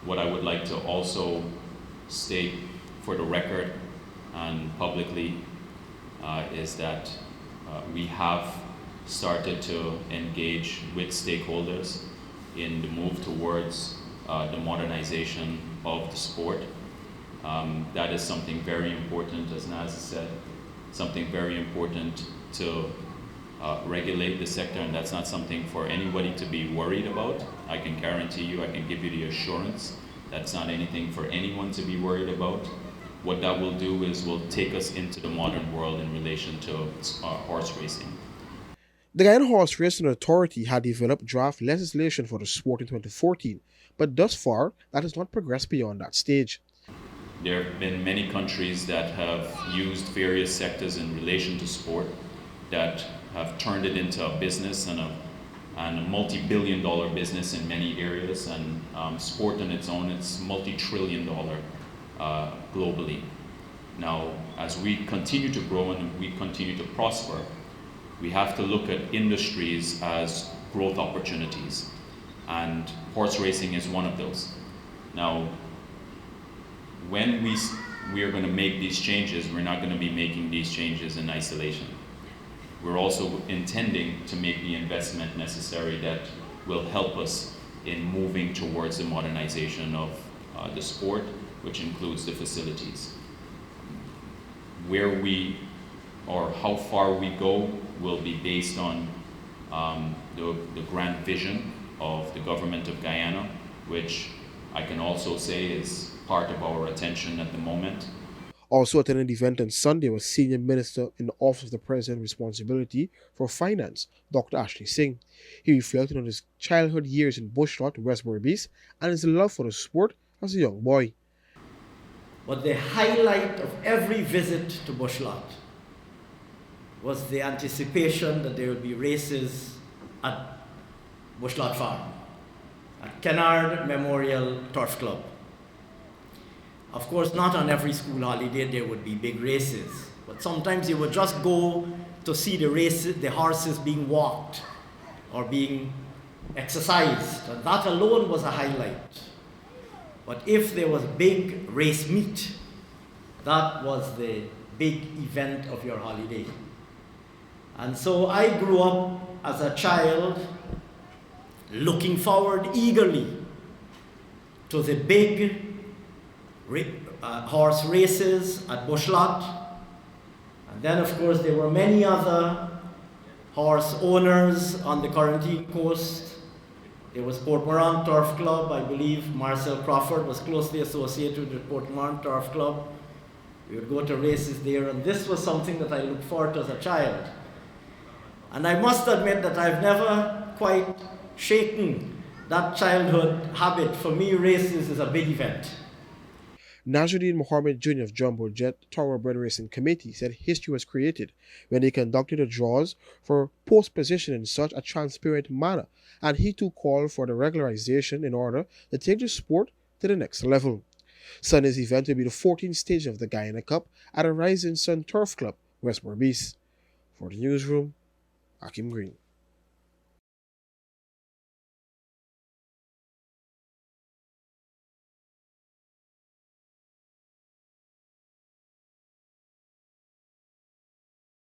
What I would like to also state for the record and publicly is that we have started to engage with stakeholders in the move towards the modernization of the sport. That is something very important, as Naz said, something very important to regulate the sector, and that's not something for anybody to be worried about. I can guarantee you, I can give you the assurance, that's not anything for anyone to be worried about. What that will do is will take us into the modern world in relation to horse racing. The Guyana Horse Racing Authority had developed draft legislation for the sport in 2014, but thus far, that has not progressed beyond that stage. There have been many countries that have used various sectors in relation to sport that have turned it into a business and a multi-billion-dollar business in many areas, and sport on its own, it's multi-trillion-dollar globally. Now, as we continue to grow and we continue to prosper, we have to look at industries as growth opportunities, and horse racing is one of those. Now, when we are going to make these changes, we're not going to be making these changes in isolation. We're also intending to make the investment necessary that will help us in moving towards the modernization of the sport, which includes the facilities. Where we or how far we go will be based on the grand vision of the government of Guyana, which I can also say is part of our attention at the moment. Also attending the event on Sunday was Senior Minister in the Office of the President responsibility for Finance, Dr. Ashley Singh. He reflected on his childhood years in Bushlot, West Berbice, and his love for the sport as a young boy. But the highlight of every visit to Bushlot was the anticipation that there would be races at Bushlot Farm, at Kennard Memorial Turf Club. Of course, not on every school holiday there would be big races, but sometimes you would just go to see the races, the horses being walked or being exercised, and that alone was a highlight. But if there was big race meet, that was the big event of your holiday. And so I grew up as a child looking forward eagerly to the big horse races at Bushlot. And then, of course, there were many other horse owners on the Quarantine Coast. There was Port Moran Turf Club. I believe Marcel Crawford was closely associated with Port Moran Turf Club. We would go to races there, and this was something that I looked forward to as a child. And I must admit that I've never quite shaken that childhood habit. For me, races is a big event. Najuddin Mohammed Jr. of Jumbo Jet Thoroughbred Racing Committee said history was created when they conducted the draws for post position in such a transparent manner, and he too called for the regularization in order to take the sport to the next level. Sunday's event will be the 14th stage of the Guyana Cup at a Rising Sun Turf Club, West Berbice. For the newsroom, Akeem Greene.